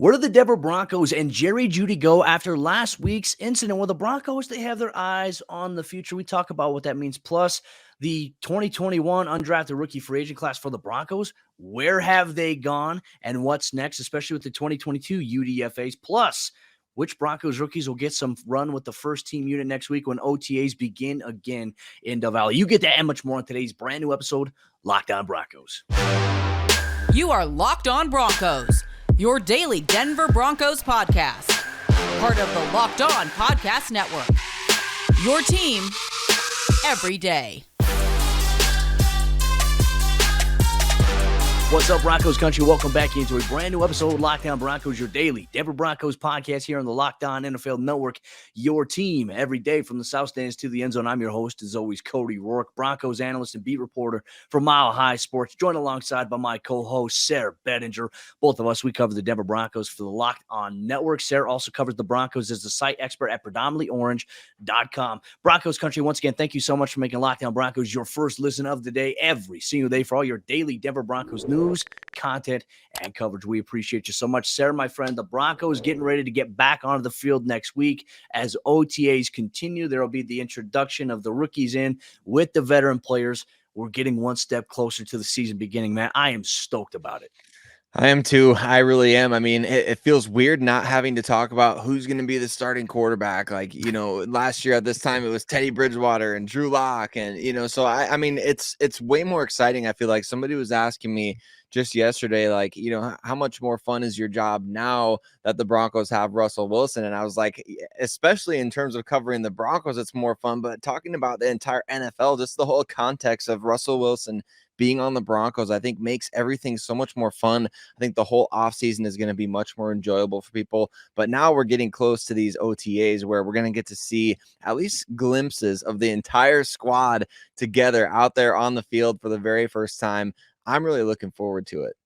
Where did the Denver Broncos and Jerry Jeudy go after last week's incident? Well, the Broncos, they have their eyes on the future. We talk about what that means. Plus, the 2021 undrafted rookie free agent class for the Broncos. Where have they gone and what's next, especially with the 2022 UDFAs? Plus, which Broncos rookies will get some run with the first team unit next week when OTAs begin again in Del Valle? You get that and much more on today's brand new episode, Locked On Broncos. You are Locked On Broncos, your daily Denver Broncos podcast. Part of the Locked On Podcast Network. Your team every day. What's up, Broncos country? Welcome back into a brand new episode of Locked On Broncos, your daily Denver Broncos podcast here on the Locked On NFL Network. Your team every day from the South Stands to the end zone. I'm your host, as always, Cody Roark, Broncos analyst and beat reporter for Mile High Sports, joined alongside by my co-host, Sayre Bedinger. Both of us, we cover the Denver Broncos for the Locked On Network. Sayre also covers the Broncos as the site expert at predominantlyorange.com. Broncos country, once again, thank you so much for making Locked On Broncos your first listen of the day every single day for all your daily Denver Broncos news, content, and coverage. We appreciate you so much. Sayre, my friend, the Broncos getting ready to get back onto the field next week as OTAs continue. There will be the introduction of the rookies in with the veteran players. We're getting one step closer to the season beginning, man. I am stoked about it. I am too. I really am. I mean, it feels weird not having to talk about who's going to be the starting quarterback. Like, last year at this time, it was Teddy Bridgewater and Drew Lock. And, so I mean, it's way more exciting. I feel like somebody was asking me just yesterday, like, how much more fun is your job now that the Broncos have Russell Wilson? And I was like, especially in terms of covering the Broncos, it's more fun. But talking about the entire NFL, just the whole context of Russell Wilson being on the Broncos, I think makes everything so much more fun. I think the whole offseason is going to be much more enjoyable for people. But now we're getting close to these OTAs where we're going to get to see at least glimpses of the entire squad together out there on the field for the very first time. I'm really looking forward to it.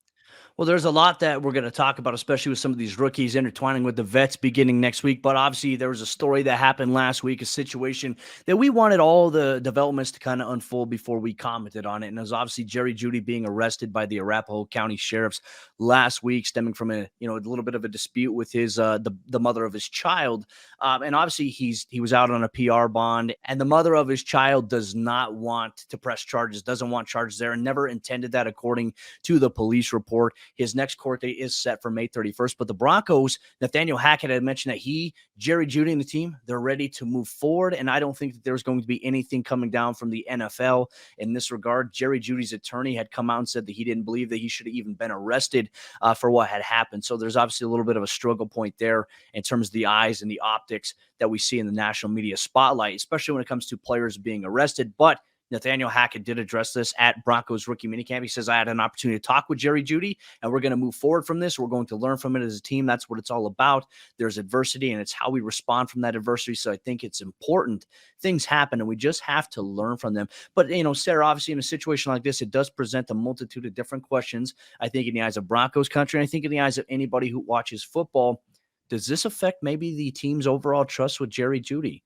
Well, there's a lot that we're going to talk about, especially with some of these rookies intertwining with the vets beginning next week. But obviously, there was a story that happened last week, a situation that we wanted all the developments to kind of unfold before we commented on it. And it was obviously Jerry Jeudy being arrested by the Arapahoe County sheriffs last week, stemming from a little bit of a dispute with his the mother of his child. And obviously, he was out on a PR bond, and the mother of his child does not want to press charges, doesn't want charges there, and never intended that, according to the police report. His next court date is set for May 31st. But the Broncos, Nathaniel Hackett had mentioned that Jerry Jeudy and the team, they're ready to move forward. And I don't think that there's going to be anything coming down from the NFL in this regard. Jerry Jeudy's attorney had come out and said that he didn't believe that he should have even been arrested for what had happened. So there's obviously a little bit of a struggle point there in terms of the eyes and the optics that we see in the national media spotlight, especially when it comes to players being arrested. But Nathaniel Hackett did address this at Broncos rookie minicamp. He says, I had an opportunity to talk with Jerry Jeudy, and we're going to move forward from this. We're going to learn from it as a team. That's what it's all about. There's adversity, and it's how we respond from that adversity. So I think it's important. Things happen, and we just have to learn from them. But, Sayre, obviously in a situation like this, it does present a multitude of different questions. I think in the eyes of Broncos country, and I think in the eyes of anybody who watches football, does this affect maybe the team's overall trust with Jerry Jeudy?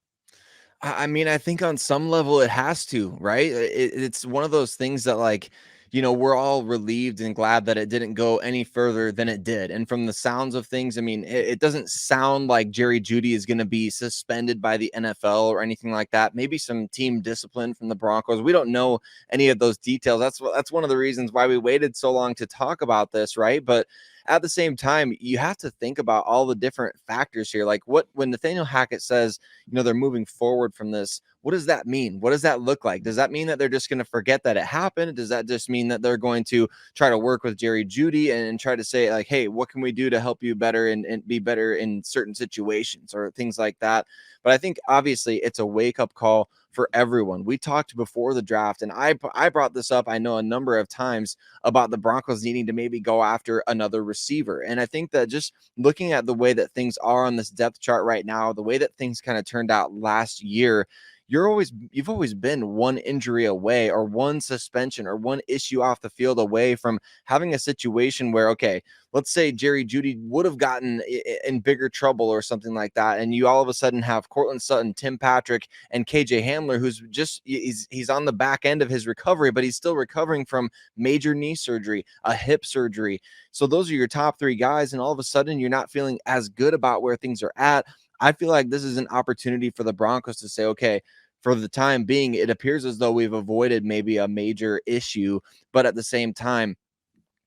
I mean, I think on some level it has to, right? It's one of those things that, like, we're all relieved and glad that it didn't go any further than it did. And from the sounds of things, I mean, it doesn't sound like Jerry Jeudy is going to be suspended by the NFL or anything like that. Maybe some team discipline from the Broncos. We don't know any of those details. That's one of the reasons why we waited so long to talk about this, right? But at the same time, you have to think about all the different factors here. Like when Nathaniel Hackett says, they're moving forward from this, what does that mean? What does that look like? Does that mean that they're just going to forget that it happened? Does that just mean that they're going to try to work with Jerry Jeudy and try to say, like, hey, what can we do to help you better and be better in certain situations or things like that? But I think obviously it's a wake-up call for everyone. We talked before the draft, and I brought this up, I know, a number of times about the Broncos needing to maybe go after another receiver. And I think that just looking at the way that things are on this depth chart right now, the way that things kind of turned out last year, you've always been one injury away or one suspension or one issue off the field away from having a situation where, okay, let's say Jerry Jeudy would have gotten in bigger trouble or something like that, and you all of a sudden have Cortland Sutton, Tim Patrick, and KJ Hamler, who's just he's on the back end of his recovery, but he's still recovering from major knee surgery, a hip surgery. So those are your top three guys, and all of a sudden you're not feeling as good about where things are at. I feel like this is an opportunity for the Broncos to say, okay, for the time being, it appears as though we've avoided maybe a major issue, but at the same time,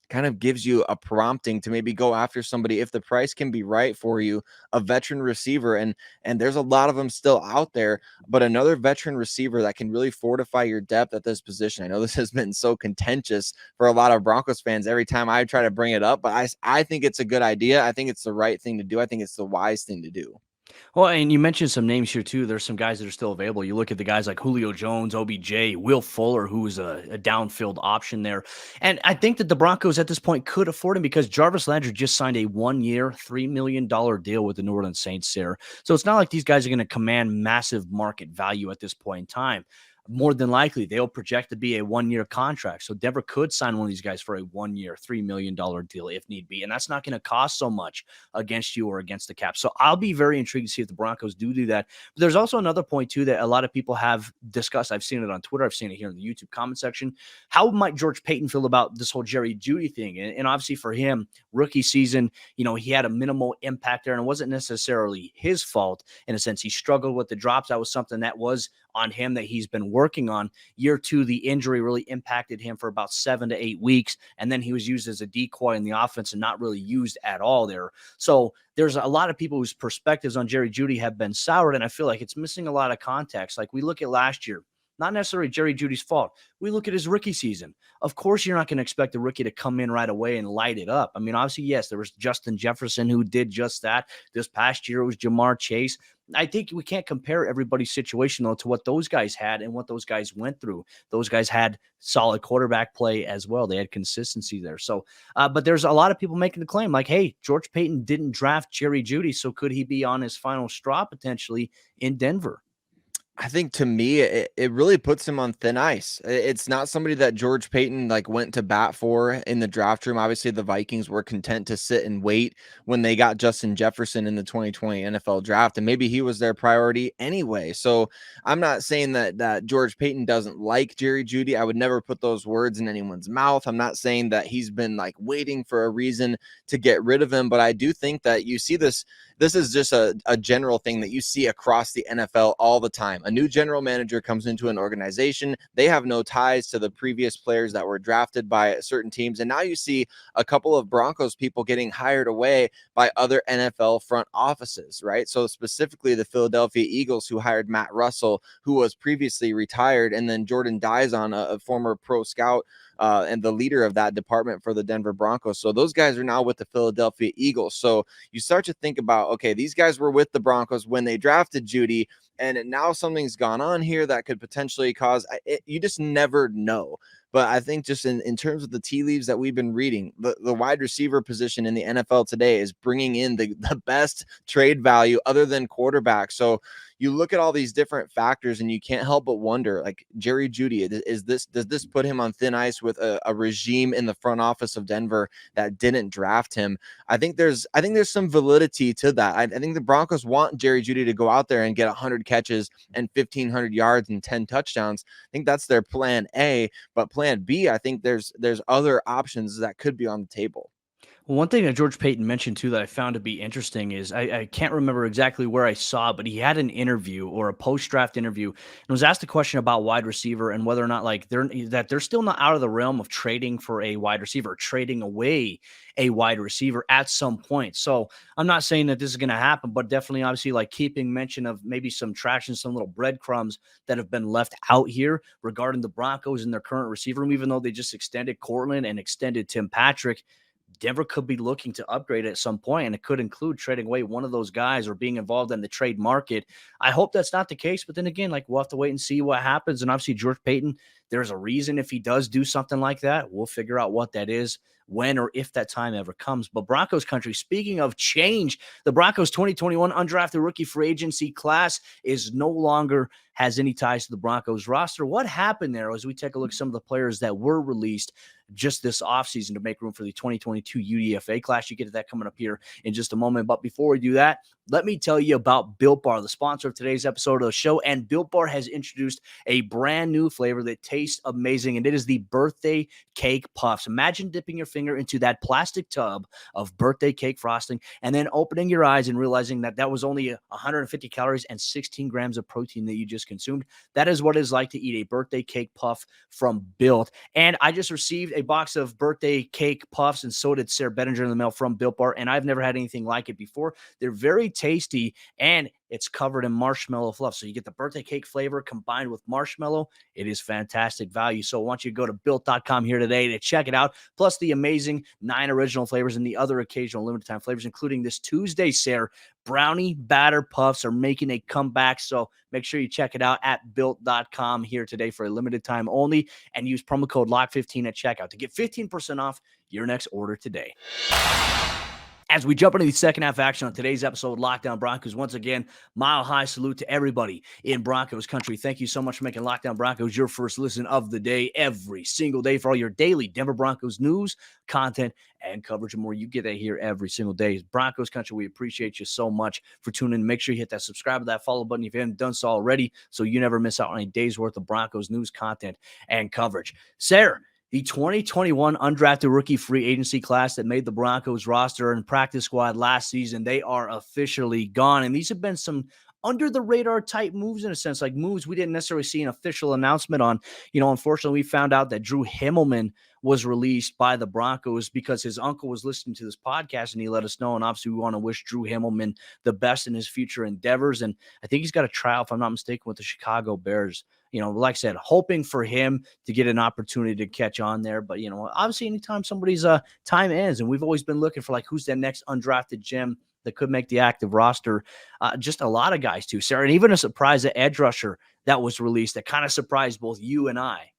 kind of gives you a prompting to maybe go after somebody if the price can be right for you, a veteran receiver. And there's a lot of them still out there, but another veteran receiver that can really fortify your depth at this position. I know this has been so contentious for a lot of Broncos fans every time I try to bring it up, but I think it's a good idea. I think it's the right thing to do. I think it's the wise thing to do. Well, and you mentioned some names here too. There's some guys that are still available. You look at the guys like Julio Jones, OBJ, Will Fuller, who's a downfield option there. And I think that the Broncos at this point could afford him because Jarvis Landry just signed a 1-year, $3 million deal with the New Orleans Saints, Sayre. So it's not like these guys are going to command massive market value at this point in time. More than likely, they'll project to be a 1-year contract. So Denver could sign one of these guys for a 1-year, $3 million deal if need be. And that's not going to cost so much against you or against the cap. So I'll be very intrigued to see if the Broncos do that. But there's also another point, too, that a lot of people have discussed. I've seen it on Twitter. I've seen it here in the YouTube comment section. How might George Paton feel about this whole Jerry Jeudy thing? And obviously for him, rookie season, he had a minimal impact there, and it wasn't necessarily his fault. In a sense, he struggled with the drops. That was something that was on him that he's been working on. Year two, the injury really impacted him for about 7 to 8 weeks. And then he was used as a decoy in the offense and not really used at all there. So there's a lot of people whose perspectives on Jerry Jeudy have been soured. And I feel like it's missing a lot of context. Like we look at last year, not necessarily Jerry Jeudy's fault. We look at his rookie season. Of course, you're not going to expect the rookie to come in right away and light it up. I mean, obviously, yes, there was Justin Jefferson who did just that. This past year, it was Jamar Chase. I think we can't compare everybody's situation, though, to what those guys had and what those guys went through. Those guys had solid quarterback play as well. They had consistency there. So, but there's a lot of people making the claim like, hey, George Paton didn't draft Jerry Jeudy, so could he be on his final straw potentially in Denver? I think to me, it really puts him on thin ice. It's not somebody that George Paton went to bat for in the draft room. Obviously, the Vikings were content to sit and wait when they got Justin Jefferson in the 2020 NFL draft, and maybe he was their priority anyway. So I'm not saying that George Paton doesn't like Jerry Jeudy. I would never put those words in anyone's mouth. I'm not saying that he's been waiting for a reason to get rid of him, but I do think that you see this. This is just a general thing that you see across the NFL all the time. A new general manager comes into an organization. They have no ties to the previous players that were drafted by certain teams. And now you see a couple of Broncos people getting hired away by other NFL front offices, right? So specifically the Philadelphia Eagles, who hired Matt Russell, who was previously retired, and then Jordan Dizon, a former pro scout, and the leader of that department for the Denver Broncos. So those guys are now with the Philadelphia Eagles. So you start to think about, okay, these guys were with the Broncos when they drafted Jeudy, and now something's gone on here that could potentially cause it. You just never know. But I think just in terms of the tea leaves that we've been reading, the wide receiver position in the NFL today is bringing in the best trade value other than quarterback. So you look at all these different factors and you can't help but wonder, Jerry Jeudy, does this put him on thin ice with a regime in the front office of Denver that didn't draft him? I think there's some validity to that. I think the Broncos want Jerry Jeudy to go out there and get 100 catches and 1,500 yards and 10 touchdowns. I think that's their plan A, but plan B, I think there's other options that could be on the table. Well, one thing that George Paton mentioned too that I found to be interesting is I can't remember exactly where I saw, but he had an interview or a post-draft interview and was asked a question about wide receiver and whether or not they're still not out of the realm of trading for a wide receiver, trading away a wide receiver at some point. So I'm not saying that this is going to happen, but definitely obviously keeping mention of maybe some traction, some little breadcrumbs that have been left out here regarding the Broncos and their current receiver room, even though they just extended Cortland and extended Tim Patrick. Denver could be looking to upgrade at some point, and it could include trading away one of those guys or being involved in the trade market. I hope that's not the case, but then again, like, we'll have to wait and see what happens. And obviously, George Paton, there's a reason if he does do something like that. We'll figure out what that is, when or if that time ever comes. But Broncos country, speaking of change, the Broncos 2021 undrafted rookie free agency class is no longer has any ties to the Broncos roster. What happened there as we take a look at some of the players that were released just this offseason to make room for the 2022 UDFA class? You get to that coming up here in just a moment. But before we do that, let me tell you about Built Bar, the sponsor of today's episode of the show. And Built Bar has introduced a brand new flavor that tastes amazing, and it is the birthday cake puffs. Imagine dipping your finger into that plastic tub of birthday cake frosting and then opening your eyes and realizing that that was only 150 calories and 16 grams of protein that you just consumed. That is what it's like to eat a birthday cake puff from Built. And I just received a box of birthday cake puffs, and so did Sayre Bedinger in the mail from Built Bar, and I've never had anything like it before. They're very tasty, and it's covered in marshmallow fluff. So you get the birthday cake flavor combined with marshmallow. It is fantastic value. So I want you to go to built.com here today to check it out. Plus the amazing 9 original flavors and the other occasional limited time flavors, including this Tuesday, Sayre, brownie batter puffs are making a comeback. So make sure you check it out at built.com here today for a limited time only, and use promo code LOCK15 at checkout to get 15% off your next order today. As we jump into the second half action on today's episode of Lockdown Broncos, once again, mile high salute to everybody in Broncos country. Thank you so much for making Lockdown Broncos your first listen of the day every single day for all your daily Denver Broncos news, content, and coverage and more. You get that here every single day. Broncos country, we appreciate you so much for tuning in. Make sure you hit that subscribe, that follow button if you haven't done so already, so you never miss out on a day's worth of Broncos news, content, and coverage. Sayre, the 2021 undrafted rookie free agency class that made the Broncos roster and practice squad last season, they are officially gone. And these have been some under the radar type moves, in a sense, like moves we didn't necessarily see an official announcement on. Unfortunately, we found out that Drew Himmelman was released by the Broncos because his uncle was listening to this podcast and he let us know. And obviously, we want to wish Drew Himmelman the best in his future endeavors. And I think he's got a trial, if I'm not mistaken, with the Chicago Bears. Like I said, hoping for him to get an opportunity to catch on there. But, obviously, anytime somebody's time ends, and we've always been looking for, like, who's that next undrafted gem that could make the active roster. Just a lot of guys, too, Sayre. And even a surprise at edge rusher that was released that kind of surprised both you and I.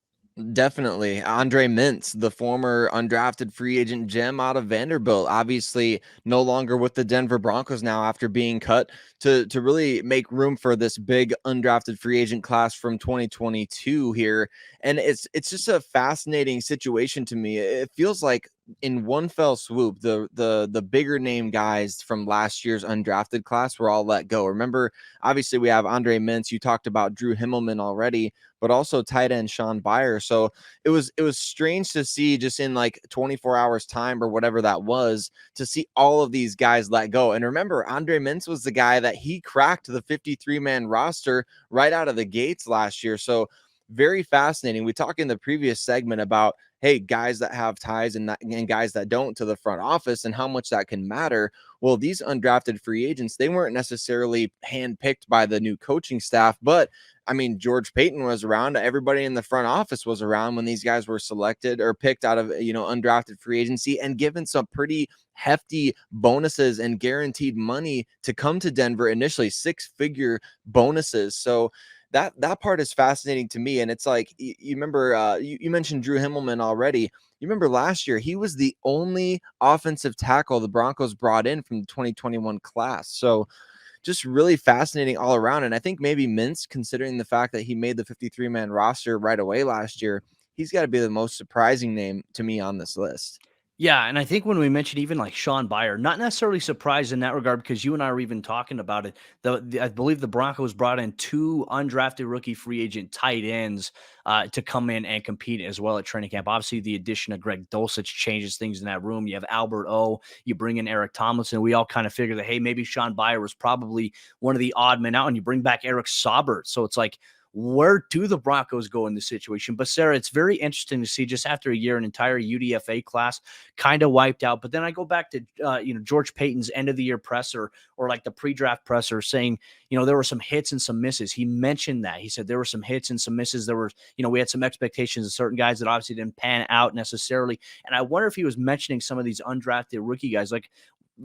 Definitely. Andre Mintz, the former undrafted free agent gem out of Vanderbilt, obviously no longer with the Denver Broncos now after being cut to really make room for this big undrafted free agent class from 2022 here. And it's just a fascinating situation to me. It feels like in one fell swoop, the bigger name guys from last year's undrafted class were all let go. Remember, obviously we have Andre Mintz. You talked about Drew Himmelman already, but also tight end Sean Byer. So it was strange to see just in like 24 hours time or whatever that was, to see all of these guys let go. And remember, Andre Mintz was the guy that he cracked the 53-man roster right out of the gates last year. So very fascinating. We talked in the previous segment about, hey, guys that have ties and guys that don't to the front office and how much that can matter. Well, these undrafted free agents, they weren't necessarily handpicked by the new coaching staff, but I mean, George Paton was around. Everybody in the front office was around when these guys were selected or picked out of, undrafted free agency and given some pretty hefty bonuses and guaranteed money to come to Denver, initially 6-figure bonuses. So that part is fascinating to me. And it's like, you remember, you mentioned Drew Himmelman already. You remember last year, he was the only offensive tackle the Broncos brought in from the 2021 class. So just really fascinating all around. And I think maybe Mintz, considering the fact that he made the 53-man roster right away last year, he's got to be the most surprising name to me on this list. Yeah, and I think when we mentioned even like Sean Byer, not necessarily surprised in that regard, because you and I were even talking about it. I believe the Broncos brought in 2 undrafted rookie free agent tight ends to come in and compete as well at training camp. Obviously, the addition of Greg Dulcich changes things in that room. You have Albert O. You bring in Eric Tomlinson. We all kind of figured that, hey, maybe Sean Byer was probably one of the odd men out, and you bring back Eric Saubert. So it's like, where do the Broncos go in this situation? But Sayre, it's very interesting to see just after a year, an entire UDFA class kind of wiped out. But then I go back to, George Paton's end of the year presser, or like the pre-draft presser, saying, there were some hits and some misses. He mentioned that. He said there were some hits and some misses. There were, we had some expectations of certain guys that obviously didn't pan out necessarily. And I wonder if he was mentioning some of these undrafted rookie guys. Like,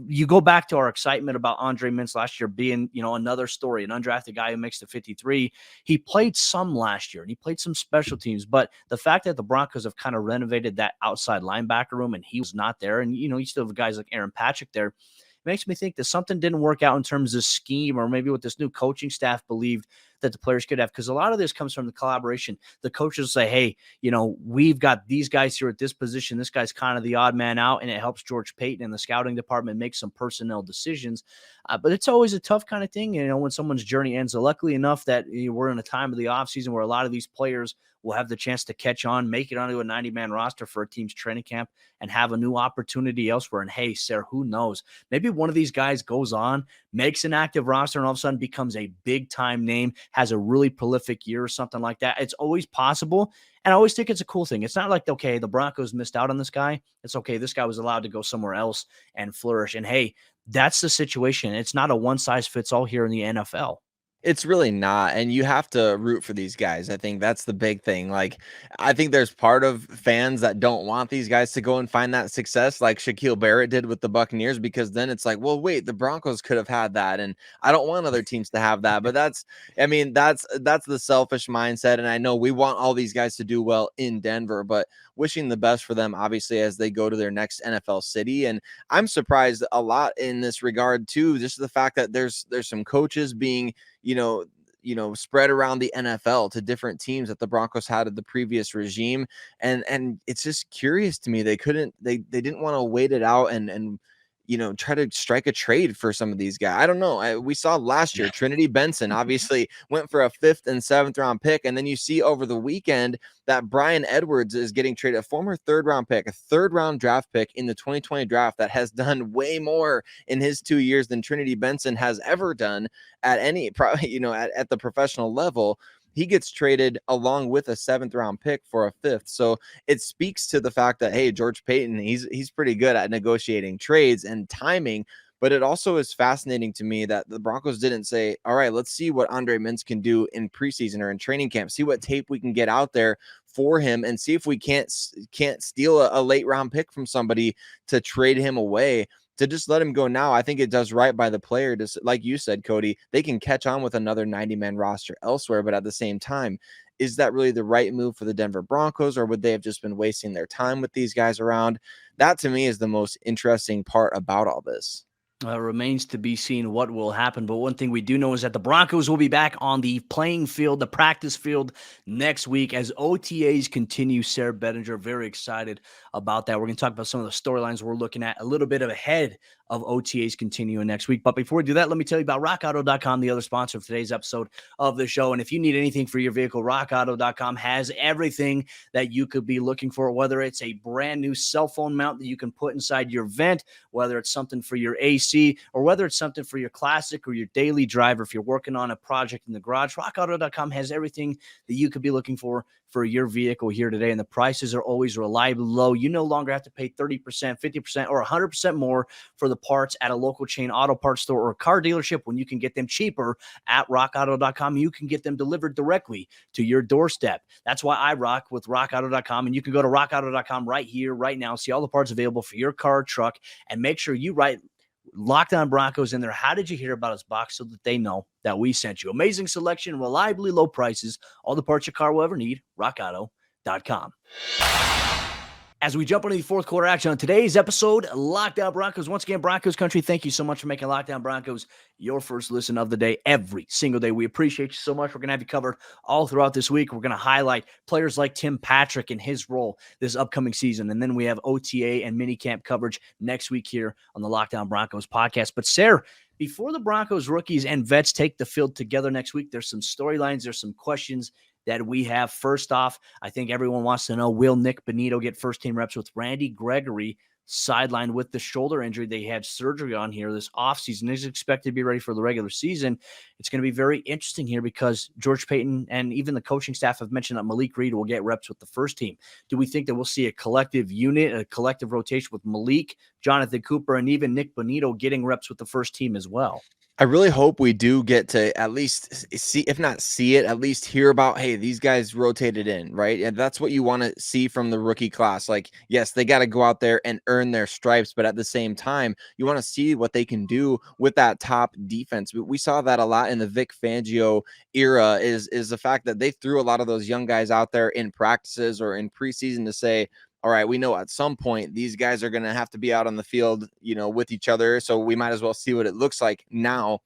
you go back to our excitement about Andre Mintz last year being, another story, an undrafted guy who makes the 53. He played some last year and he played some special teams, but the fact that the Broncos have kind of renovated that outside linebacker room and he was not there, and, you still have guys like Aaron Patrick there, makes me think that something didn't work out in terms of scheme, or maybe what this new coaching staff believed that the players could have. Because a lot of this comes from the collaboration. The coaches say, hey, we've got these guys here at this position. This guy's kind of the odd man out, and it helps George Paton and the scouting department make some personnel decisions. But it's always a tough kind of thing, when someone's journey ends. Luckily enough that we're in a time of the offseason where a lot of these players will have the chance to catch on, make it onto a 90-man roster for a team's training camp, and have a new opportunity elsewhere. And hey, Sayre, who knows? Maybe one of these guys goes on, makes an active roster, and all of a sudden becomes a big-time name, has a really prolific year or something like that. It's always possible, and I always think it's a cool thing. It's not like, okay, the Broncos missed out on this guy. It's okay, this guy was allowed to go somewhere else and flourish. And hey, that's the situation. It's not a one-size-fits-all here in the NFL. It's really not, and you have to root for these guys. I think that's the big thing. Like, I think there's part of fans that don't want these guys to go and find that success, like Shaquille Barrett did with the Buccaneers, because then it's like, well, wait, the Broncos could have had that, and I don't want other teams to have that. But that's the selfish mindset, and I know we want all these guys to do well in Denver, but wishing the best for them, obviously, as they go to their next NFL city. And I'm surprised a lot in this regard too, just the fact that there's some coaches being spread around the NFL to different teams that the Broncos had at the previous regime. And it's just curious to me. They didn't want to wait it out and try to strike a trade for some of these guys. I don't know. We saw last year, Trinity Benson obviously went for a 5th and 7th round pick. And then you see over the weekend that Brian Edwards is getting traded, a former 3rd round pick, a 3rd round draft pick in the 2020 draft that has done way more in his 2 years than Trinity Benson has ever done at any, at the professional level. He gets traded along with a 7th round pick for a 5th. So it speaks to the fact that, hey, George Paton, he's pretty good at negotiating trades and timing. But it also is fascinating to me that the Broncos didn't say, all right, let's see what Andre Mintz can do in preseason or in training camp, see what tape we can get out there for him, and see if we can't steal a late round pick from somebody to trade him away. To just let him go now, I think it does right by the player. To, like you said, Cody, they can catch on with another 90-man roster elsewhere, but at the same time, is that really the right move for the Denver Broncos, or would they have just been wasting their time with these guys around? That, to me, is the most interesting part about all this. Remains to be seen what will happen. But one thing we do know is that the Broncos will be back on the playing field, the practice field next week as OTAs continue. Sayre, Bedinger, very excited about that. We're going to talk about some of the storylines we're looking at a little bit ahead of OTAs continuing next week. But before we do that, let me tell you about rockauto.com, the other sponsor of today's episode of the show. And if you need anything for your vehicle, rockauto.com has everything that you could be looking for, whether it's a brand new cell phone mount that you can put inside your vent, whether it's something for your AC, or whether it's something for your classic or your daily driver. If you're working on a project in the garage, rockauto.com has everything that you could be looking for your vehicle here today. And the prices are always reliably low. You no longer have to pay 30%, 50%, or 100% more for the parts at a local chain auto parts store or a car dealership when you can get them cheaper at rockauto.com. You can get them delivered directly to your doorstep. That's why I rock with rockauto.com. And you can go to rockauto.com right here, right now, see all the parts available for your car, truck, and make sure you write Locked On Broncos in there. How did you hear about us box, so that they know that we sent you? Amazing selection, reliably low prices, all the parts your car will ever need. rockauto.com. As we jump into the fourth quarter action on today's episode, Locked On Broncos. Once again, Broncos country, thank you so much for making Locked On Broncos your first listen of the day every single day. We appreciate you so much. We're going to have you covered all throughout this week. We're going to highlight players like Tim Patrick and his role this upcoming season. And then we have OTA and minicamp coverage next week here on the Locked On Broncos podcast. But Sayre, before the Broncos rookies and vets take the field together next week, there's some storylines, there's some questions that we have. First off, I think everyone wants to know, will Nick Bonito get first-team reps with Randy Gregory sidelined with the shoulder injury they had surgery on here this offseason. He's expected to be ready for the regular season. It's going to be very interesting here because George Paton and even the coaching staff have mentioned that Malik Reed will get reps with the first team. Do we think that we'll see a collective unit, a collective rotation with Malik, Jonathan Cooper, and even Nick Bonito getting reps with the first team as well? I really hope we do get to at least see, if not see it, at least hear about, hey, these guys rotated in, right? And that's what you want to see from the rookie class. Like, yes, they got to go out there and earn their stripes, but at the same time, you want to see what they can do with that top defense. We saw that a lot in the Vic Fangio era is the fact that they threw a lot of those young guys out there in practices or in preseason to say, all right, we know at some point these guys are going to have to be out on the field, with each other. So we might as well see what it looks like now.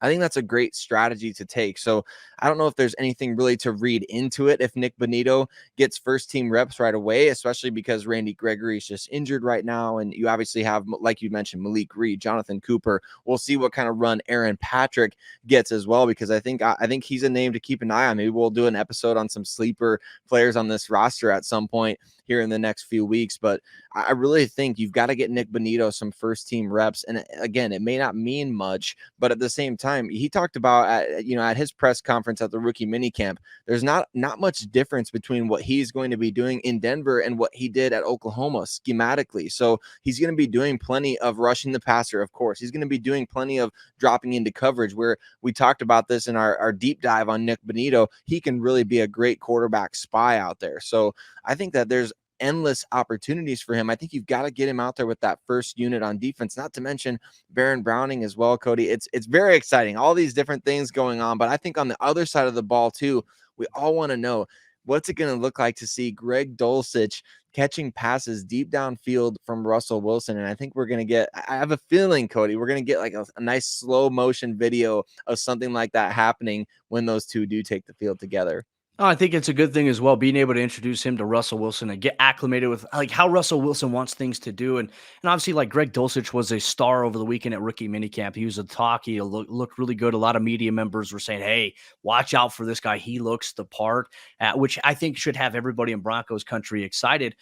I think that's a great strategy to take. So I don't know if there's anything really to read into it if Nick Bonito gets first team reps right away, especially because Randy Gregory is just injured right now. And you obviously have, like you mentioned, Malik Reed, Jonathan Cooper. We'll see what kind of run Aaron Patrick gets as well, because I think he's a name to keep an eye on. Maybe we'll do an episode on some sleeper players on this roster at some point here in the next few weeks. But I really think you've got to get Nick Bonito some first team reps. And again, it may not mean much, but at the same time, he talked about at his press conference at the rookie minicamp, there's not much difference between what he's going to be doing in Denver and what he did at Oklahoma schematically. So he's going to be doing plenty of rushing the passer. Of course, he's going to be doing plenty of dropping into coverage, where we talked about this in our deep dive on Nick Bonito. He can really be a great quarterback spy out there. So I think that there's endless opportunities for him. I think you've got to get him out there with that first unit on defense, not to mention Baron Browning as well, Cody. It's very exciting, all these different things going on. But I think on the other side of the ball too, we all want to know, what's it going to look like to see Greg Dulcich catching passes deep downfield from Russell Wilson? And I think we're going to get, I have a feeling, Cody, we're going to get like a nice slow motion video of something like that happening when those two do take the field together. Oh, I think it's a good thing as well, being able to introduce him to Russell Wilson and get acclimated with like how Russell Wilson wants things to do. And obviously, like, Greg Dulcich was a star over the weekend at rookie minicamp. He was a talk. He looked really good. A lot of media members were saying, hey, watch out for this guy. He looks the part, which I think should have everybody in Broncos country excited.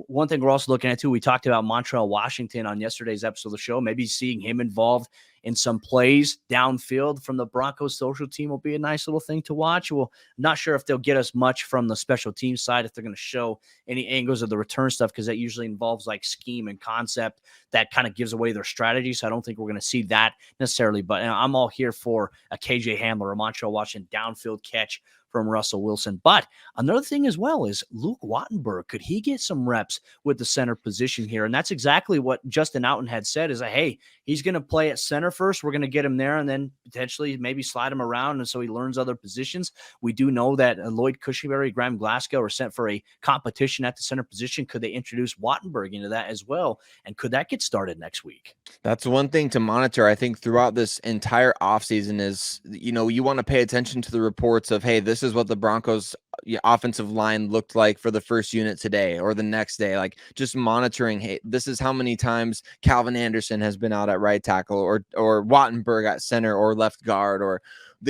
One thing we're also looking at too, we talked about Montreal Washington on yesterday's episode of the show. Maybe seeing him involved in some plays downfield from the Broncos social team will be a nice little thing to watch. Well, not sure if they'll get us much from the special team side, if they're going to show any angles of the return stuff, because that usually involves like scheme and concept that kind of gives away their strategy. So I don't think we're going to see that necessarily, but I'm all here for a KJ Hamler or Montreal Washington downfield catch from Russell Wilson. But another thing as well is Luke Wattenberg. Could he get some reps with the center position here? And that's exactly what Justin Outen had said, is that, hey, he's going to play at center first. We're going to get him there and then potentially maybe slide him around, and so he learns other positions. We do know that Lloyd Cushenberry, Graham Glasgow are sent for a competition at the center position. Could they introduce Wattenberg into that as well? And could that get started next week? That's one thing to monitor, I think, throughout this entire offseason is, you want to pay attention to the reports of, hey, this is what the Broncos offensive line looked like for the first unit today or the next day. Like, just monitoring, hey, this is how many times Calvin Anderson has been out at right tackle, or Wattenberg at center or left guard, or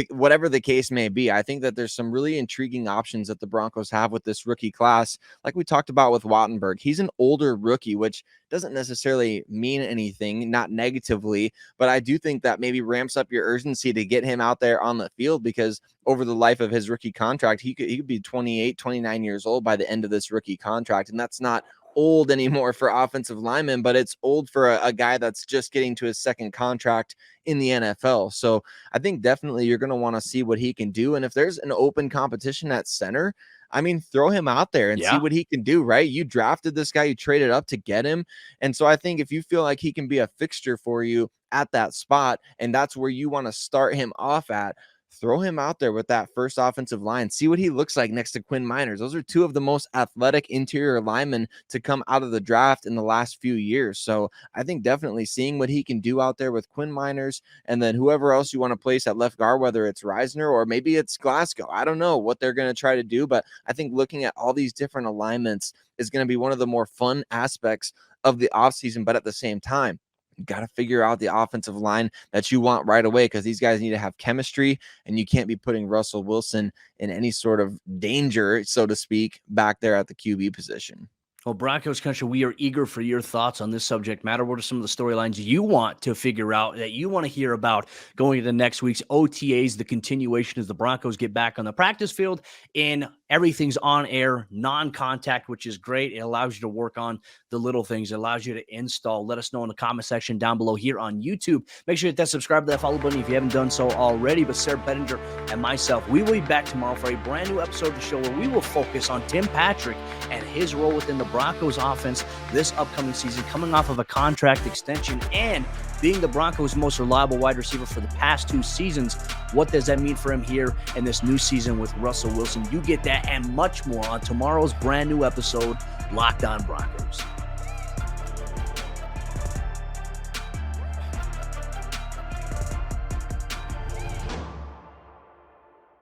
whatever the case may be. I think that there's some really intriguing options that the Broncos have with this rookie class. Like we talked about with Wattenberg, he's an older rookie, which doesn't necessarily mean anything, not negatively, but I do think that maybe ramps up your urgency to get him out there on the field, because over the life of his rookie contract, he could be 28, 29 years old by the end of this rookie contract. And that's not old anymore for offensive linemen, but it's old for a guy that's just getting to his second contract in the NFL. So I think definitely you're going to want to see what he can do. And if there's an open competition at center, I mean, throw him out there and see what he can do, right? You drafted this guy, you traded up to get him. And so I think if you feel like he can be a fixture for you at that spot, and that's where you want to start him off at, throw him out there with that first offensive line. See what he looks like next to Quinn Miners. Those are two of the most athletic interior linemen to come out of the draft in the last few years. So I think definitely seeing what he can do out there with Quinn Miners, and then whoever else you want to place at left guard, whether it's Reisner or maybe it's Glasgow. I don't know what they're going to try to do, but I think looking at all these different alignments is going to be one of the more fun aspects of the offseason. But at the same time, you got to figure out the offensive line that you want right away, because these guys need to have chemistry, and you can't be putting Russell Wilson in any sort of danger, so to speak, back there at the QB position. Well, Broncos country, we are eager for your thoughts on this subject matter. What are some of the storylines you want to figure out, that you want to hear about going into next week's OTAs, the continuation as the Broncos get back on the practice field, and everything's on air, non-contact, which is great. It allows you to work on the little things. It allows you to install. Let us know in the comment section down below here on YouTube. Make sure you hit that subscribe to that follow button if you haven't done so already. But Sayre, Bedinger, and myself, we will be back tomorrow for a brand new episode of the show where we will focus on Tim Patrick and his role within the Broncos offense this upcoming season, coming off of a contract extension and being the Broncos' most reliable wide receiver for the past 2 seasons. What does that mean for him here in this new season with Russell Wilson? You get that and much more on tomorrow's brand new episode, Locked On Broncos.